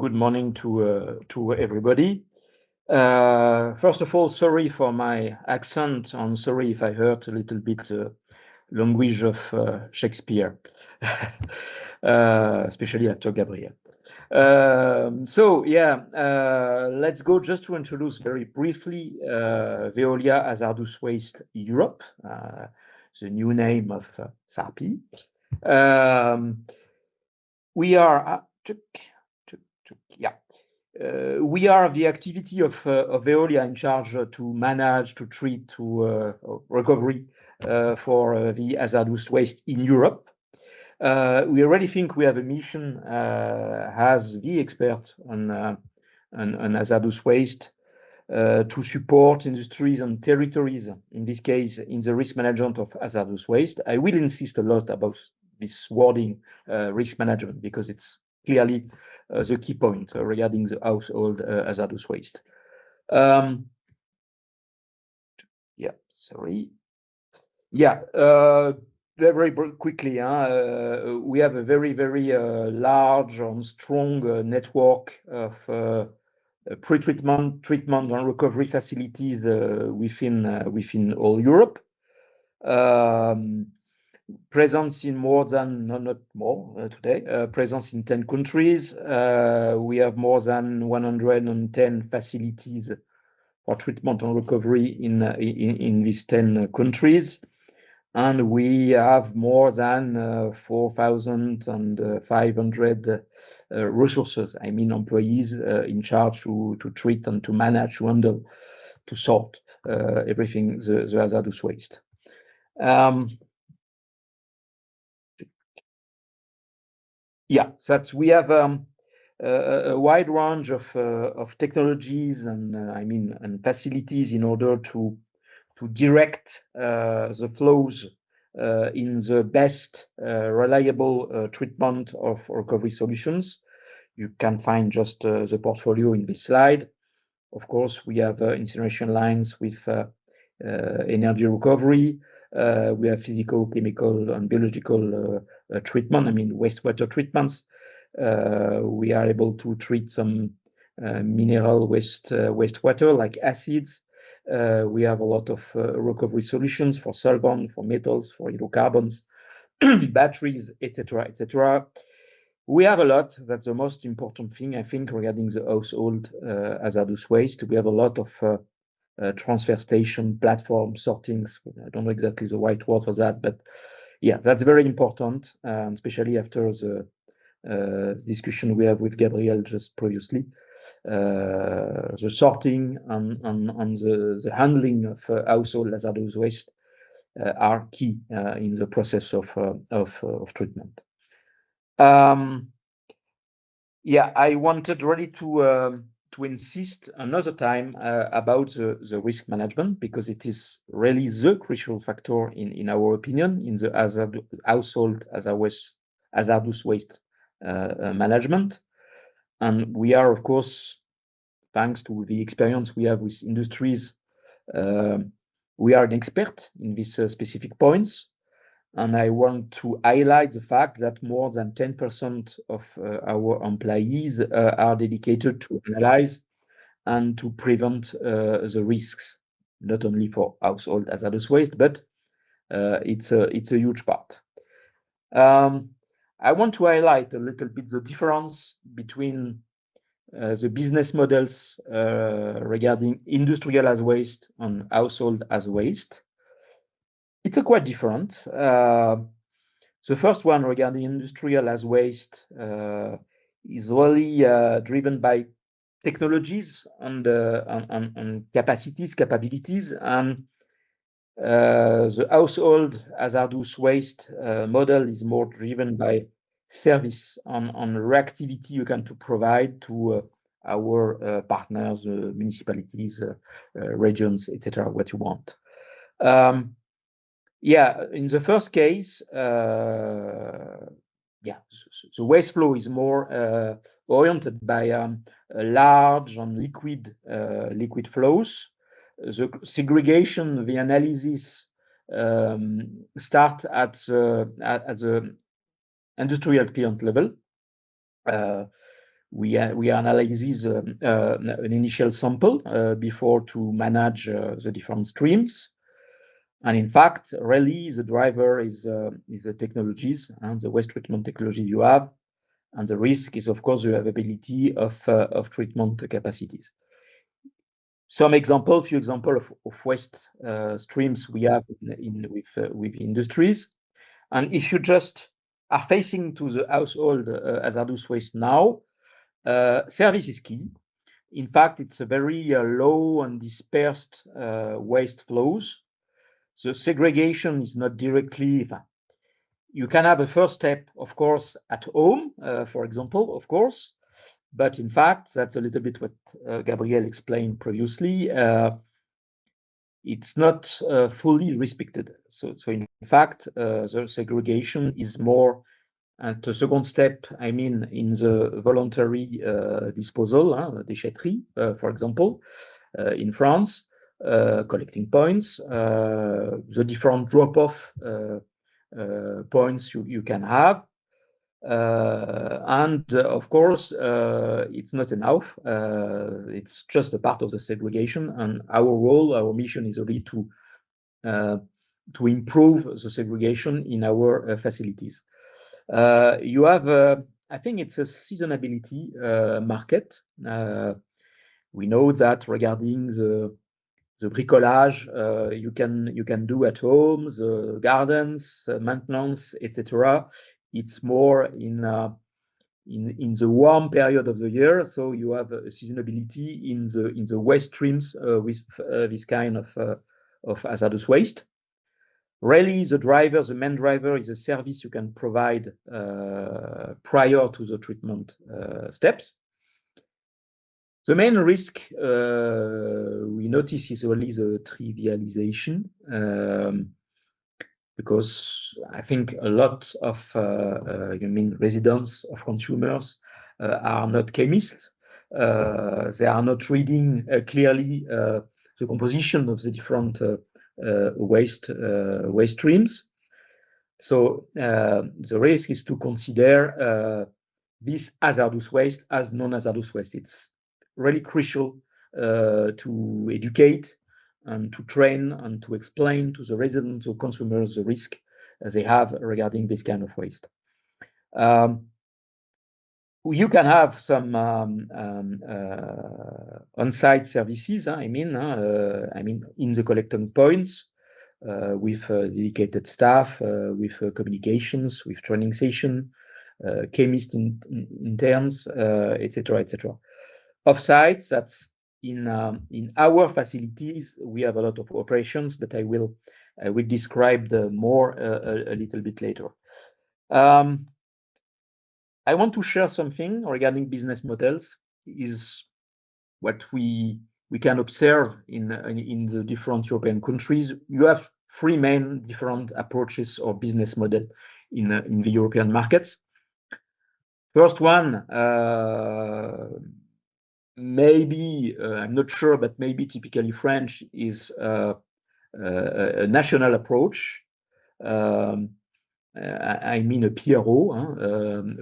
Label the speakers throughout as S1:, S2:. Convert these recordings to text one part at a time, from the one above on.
S1: good morning to everybody. First of all, sorry for my accent, and sorry if I hurt a little bit the language of Shakespeare, especially after Gabriel. Let's go just to introduce very briefly Veolia Hazardous Waste Europe, the new name of SARPI. We are we are the activity of Veolia in charge to manage, to treat, to recovery for the hazardous waste in Europe. We already think we have a mission as the expert on hazardous waste to support industries and territories, in this case, in the risk management of hazardous waste. I will insist a lot about this wording, risk management, because it's clearly the key point regarding the household hazardous waste. Very quickly, we have a very large and strong network of pre-treatment, treatment, and recovery facilities within all Europe. Presence in more than, not more today, presence in 10 countries. We have more than 110 facilities for treatment and recovery in these 10 countries. And we have more than 4,500 resources, I mean employees in charge to treat and to manage, to handle, to sort everything, the hazardous waste. We have a wide range of technologies and facilities in order to direct the flows in the best reliable treatment of recovery solutions. You can find just the portfolio in this slide. Of course, we have incineration lines with energy recovery. We have physical, chemical, and biological treatment, wastewater treatments. We are able to treat some mineral wastewater like acids. We have a lot of recovery solutions for solvent, for metals, for hydrocarbons, batteries, etc., etc. We have a lot. That's the most important thing, I think, regarding the household hazardous waste. We have a lot of transfer station, platform, sortings. I don't know exactly the right word for that, but yeah, that's very important, especially after the discussion we have with Gabriel just previously. The sorting and the handling of household hazardous waste are key in the process of treatment. I wanted really to insist another time about the risk management, because it is really the crucial factor in our opinion in the household hazardous waste management. And we are, of course, thanks to the experience we have with industries, we are an expert in these specific points. And I want to highlight the fact that more than 10% of our employees are dedicated to analyze and to prevent the risks, not only for household hazardous waste, but it's a huge part. I want to highlight a little bit the difference between the business models regarding industrial as waste and household as waste. It's quite different. The first one regarding industrial as waste is really driven by technologies and capabilities, and the household hazardous waste model is more driven by service on reactivity you can to provide to our partners, municipalities, regions, etc., what you want. In the first case, the waste flow is more oriented by large and liquid flows. The segregation, the analysis start at the industrial client level. we analyze an initial sample before to manage the different streams. And in fact, really, the driver is the technologies and the waste treatment technology you have, and the risk is, of course, the availability of treatment capacities. Some example, few example of waste streams we have with industries, and if you just are facing to the household hazardous waste now, service is key. In fact, it's a very low and dispersed waste flows. The segregation is not directly. You can have a first step, of course, at home, for example, of course, but in fact, that's a little bit what Gabriel explained previously. It's not fully respected. So in fact, the segregation is more at the second step, I mean, in the voluntary disposal, déchetterie, for example, in France, collecting points, the different drop-off points you can have. And of course, it's not enough. It's just a part of the segregation. And our role, our mission is really to improve the segregation in our facilities. You have, I think it's a seasonability market. We know that regarding the bricolage you can do at home, the gardens, maintenance, etc. It's more in the warm period of the year, so you have a seasonability in the waste streams with this kind of hazardous waste. Really, the main driver is a service you can provide prior to the treatment steps. The main risk we notice is really the trivialization, because I think a lot of residents of consumers are not chemists. They are not reading clearly the composition of the different waste streams. So the risk is to consider this hazardous waste as non-hazardous waste. It's really crucial to educate and to train and to explain to the residents or consumers the risk they have regarding this kind of waste. You can have some on-site services. I mean, in the collecting points with dedicated staff, with communications, with training session, chemist interns, etc., etc. Off-site, that's in our facilities. We have a lot of operations, but I will describe more a little bit later. I want to share something regarding business models. Is what we can observe in the different European countries. You have three main different approaches or business model in the European markets. First one, maybe I'm not sure, but maybe typically French, is a national approach. I mean a PRO,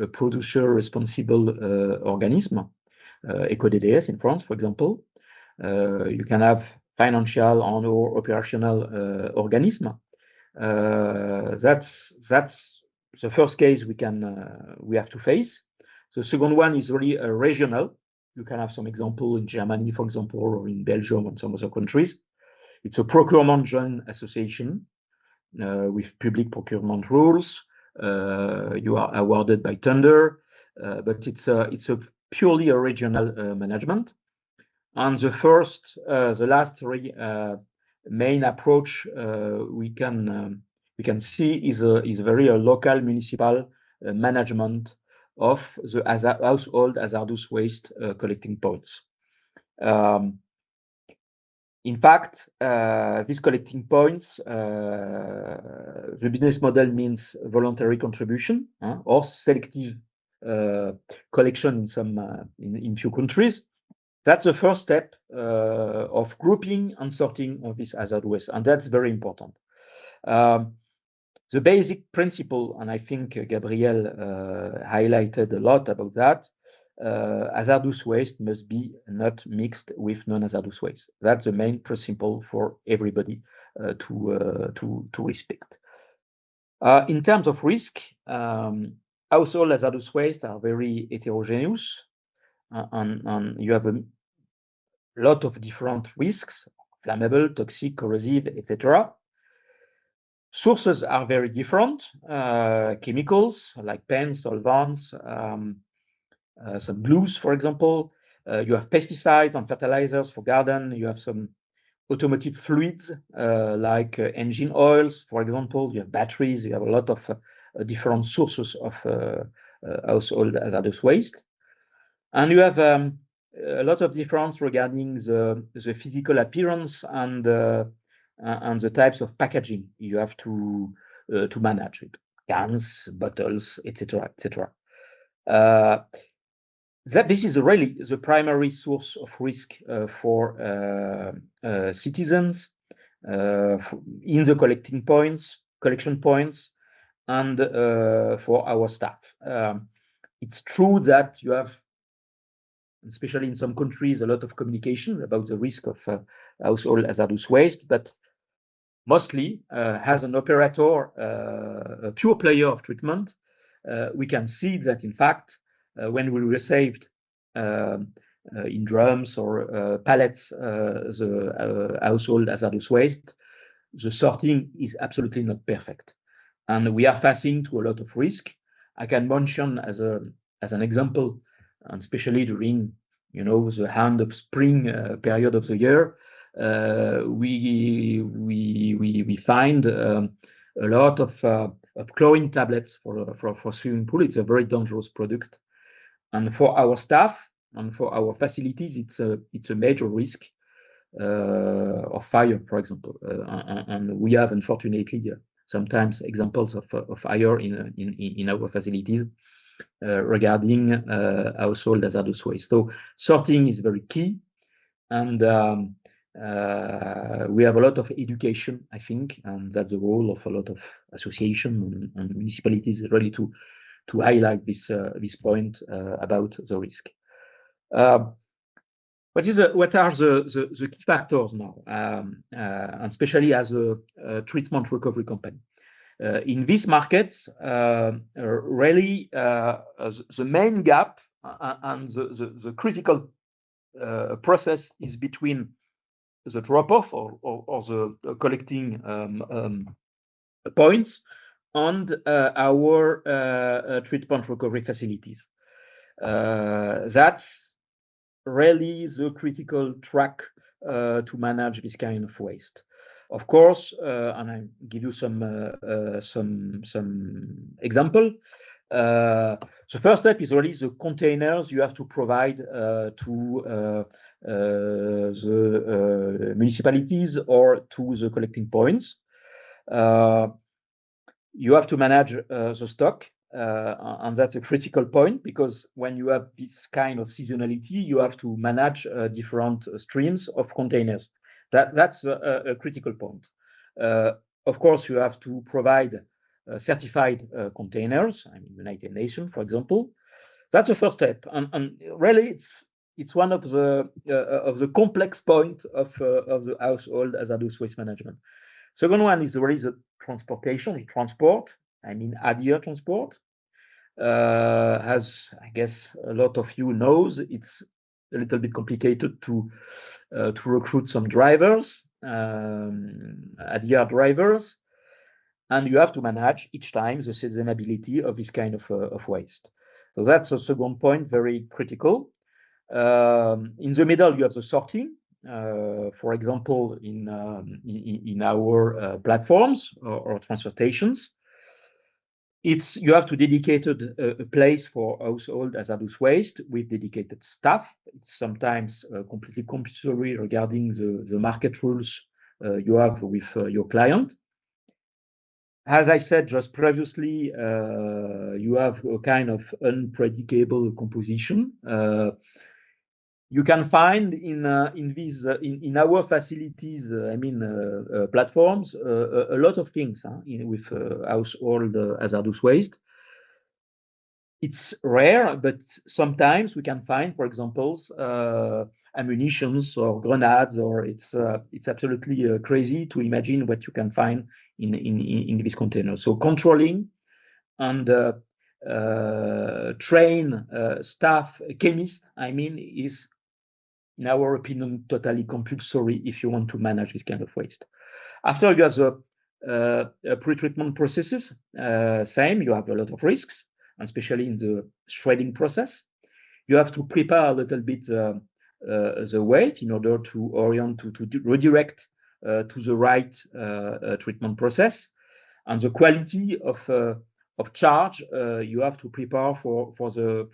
S1: a producer responsible organism, EcoDDS in France, for example. You can have financial and or operational organism. That's the first case we have to face. The second one is really a regional. You can have some example in Germany, for example, or in Belgium and some other countries. It's a procurement joint association with public procurement rules. You are awarded by tender, but it's a purely a regional management. And the last three main approach we can see is very local municipal management of the household hazardous waste collecting points. In fact, these collecting points, the business model means voluntary contribution or selective collection in few countries. That's the first step of grouping and sorting of this hazard waste, and that's very important. The basic principle, and I think Gabriel highlighted a lot about that, hazardous waste must be not mixed with non-hazardous waste. That's the main principle for everybody to respect. In terms of risk, household hazardous waste are very heterogeneous, and you have a lot of different risks: flammable, toxic, corrosive, etc. Sources are very different. Chemicals like paints, solvents, some glues, for example. You have pesticides and fertilizers for garden. You have some automotive fluids like engine oils, for example. You have batteries. You have a lot of different sources of household hazardous waste. And you have a lot of difference regarding the physical appearance and the types of packaging you have to manage it: cans, bottles, etc., etc. That this is really the primary source of risk for citizens in the collection points, and for our staff. It's true that you have, especially in some countries, a lot of communication about the risk of household hazardous waste, but mostly as an operator, a pure player of treatment, we can see that in fact, when we received in drums or pallets the household hazardous waste, the sorting is absolutely not perfect, and we are facing to a lot of risk. I can mention as an example, and especially during the end of spring period of the year, we find a lot of chlorine tablets for swimming pool. It's a very dangerous product, and for our staff and for our facilities, it's a major risk of fire, for example. And we have, unfortunately, sometimes examples of fire in our facilities regarding household hazardous waste. So sorting is very key, and we have a lot of education, I think, and that's the role of a lot of associations and municipalities, really to highlight this point about the risk. What are the key factors now, and especially as a treatment recovery company? In these markets, really, the main gap and the critical process is between the drop-off or the collecting points and our treatment recovery facilities. That's really the critical track to manage this kind of waste. Of course, and I give you some example. The first step is really the containers you have to provide to the municipalities or to the collecting points. You have to manage the stock, and that's a critical point, because when you have this kind of seasonality, you have to manage different streams of containers. That's a critical point. Of course, you have to provide certified containers. I mean, United Nations, for example. That's the first step, and really, it's one of the complex point of the household hazardous waste management. Second one is really the transport. I mean, ADIA transport. As I guess a lot of you knows, it's a little bit complicated to recruit some drivers, ADIA drivers, and you have to manage each time the seasonality of this kind of waste. So that's a second point, very critical. In the middle, you have the sorting. For example, in our platforms or transfer stations, you have to dedicate a place for household hazardous waste with dedicated staff. It's sometimes completely compulsory regarding the market rules you have with your client. As I said just previously, you have a kind of unpredictable composition. You can find in our facilities, platforms, a lot of things with household hazardous waste. It's rare, but sometimes we can find, for example, ammunitions or grenades, or it's absolutely crazy to imagine what you can find in this container. So controlling and train staff, chemists, I mean, is, in our opinion, totally compulsory if you want to manage this kind of waste. After you have the pre-treatment processes, same, you have a lot of risks, and especially in the shredding process. You have to prepare a little bit the waste in order to orient, to redirect to the right treatment process. And the quality of charge you have to prepare for the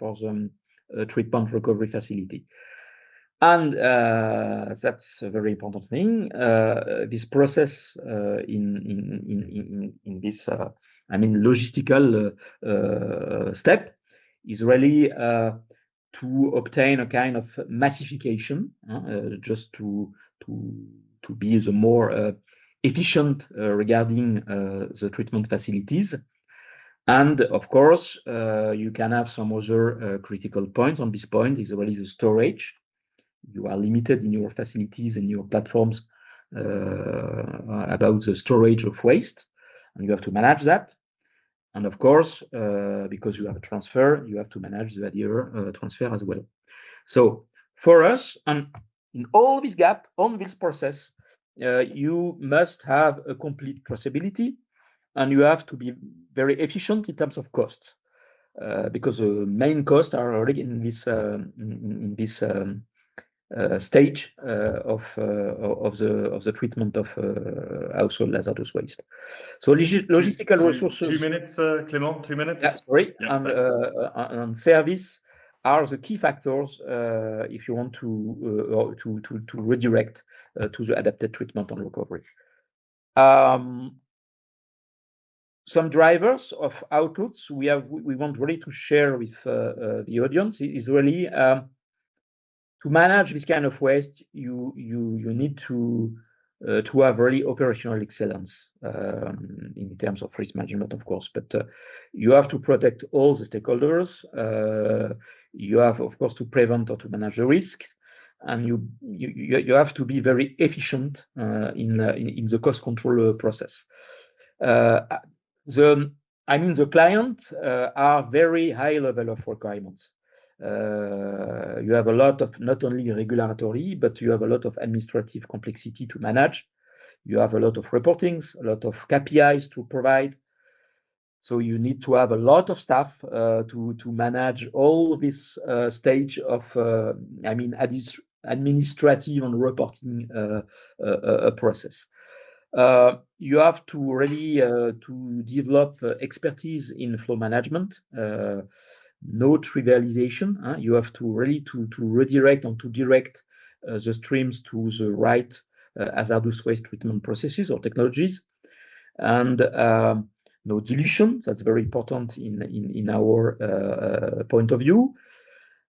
S1: treatment recovery facility. And that's a very important thing. This process in this, I mean, logistical step is really to obtain a kind of massification, just to be the more efficient regarding the treatment facilities. And of course, you can have some other critical points. On this point is really the storage. You are limited in your facilities and your platforms about the storage of waste, and you have to manage that. And of course, because you have a transfer, you have to manage the other transfer as well. So for us, and in all this gap, on this process, you must have a complete traceability, and you have to be very efficient in terms of costs, because the main costs are already in this stage of the treatment of household hazardous waste. So logistical resources.
S2: 2 minutes, Clément. 2 minutes.
S1: Yeah, sorry,
S2: Yeah,
S1: and service are the key factors if you want to redirect to the adapted treatment and recovery. Some drivers of outlooks we want really to share with the audience is really to manage this kind of waste. You need to have really operational excellence in terms of risk management, of course, but you have to protect all the stakeholders. You have, of course, to prevent or to manage the risk, and you have to be very efficient in the cost control process. The client are very high level of requirements. You have a lot of not only regulatory, but you have a lot of administrative complexity to manage. You have a lot of reportings, a lot of KPIs to provide. So you need to have a lot of staff to manage all this stage of, administrative and reporting process. You have to really to develop expertise in flow management. No trivialization. You have to really to redirect and to direct the streams to the right hazardous waste treatment processes or technologies, and no dilution. That's very important in our point of view.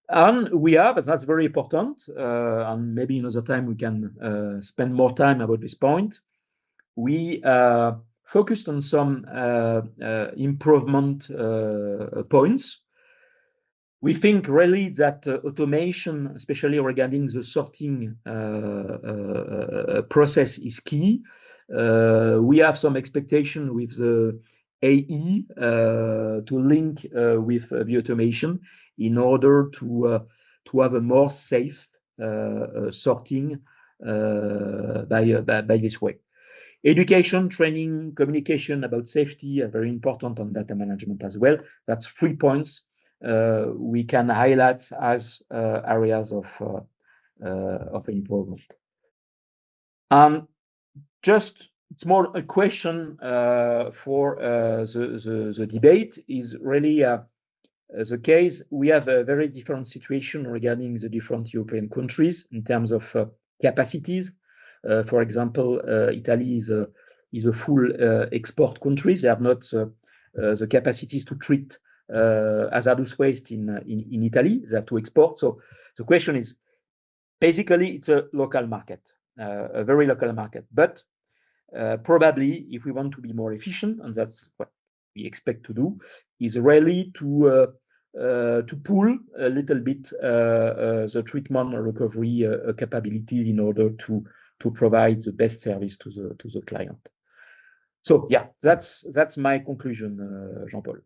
S1: And we have, and that's very important, and maybe another time we can spend more time about this point. We focused on some improvement points. We think really that automation, especially regarding the sorting process, is key. We have some expectation with the AE to link with the automation in order to have a more safe sorting by this way. Education, training, communication about safety are very important on data management as well. That's 3 points we can highlight as areas of improvement. Just it's more a question for the debate is really the case. We have a very different situation regarding the different European countries in terms of capacities. For example, Italy is a full export country. They have not the capacities to treat hazardous waste in Italy. They have to export. So the question is, basically, it's a local market, a very local market. But probably, if we want to be more efficient, and that's what we expect to do, is really to pull a little bit the treatment and recovery capabilities in order to provide the best service to the client. So yeah, that's my conclusion, Jean-Paul.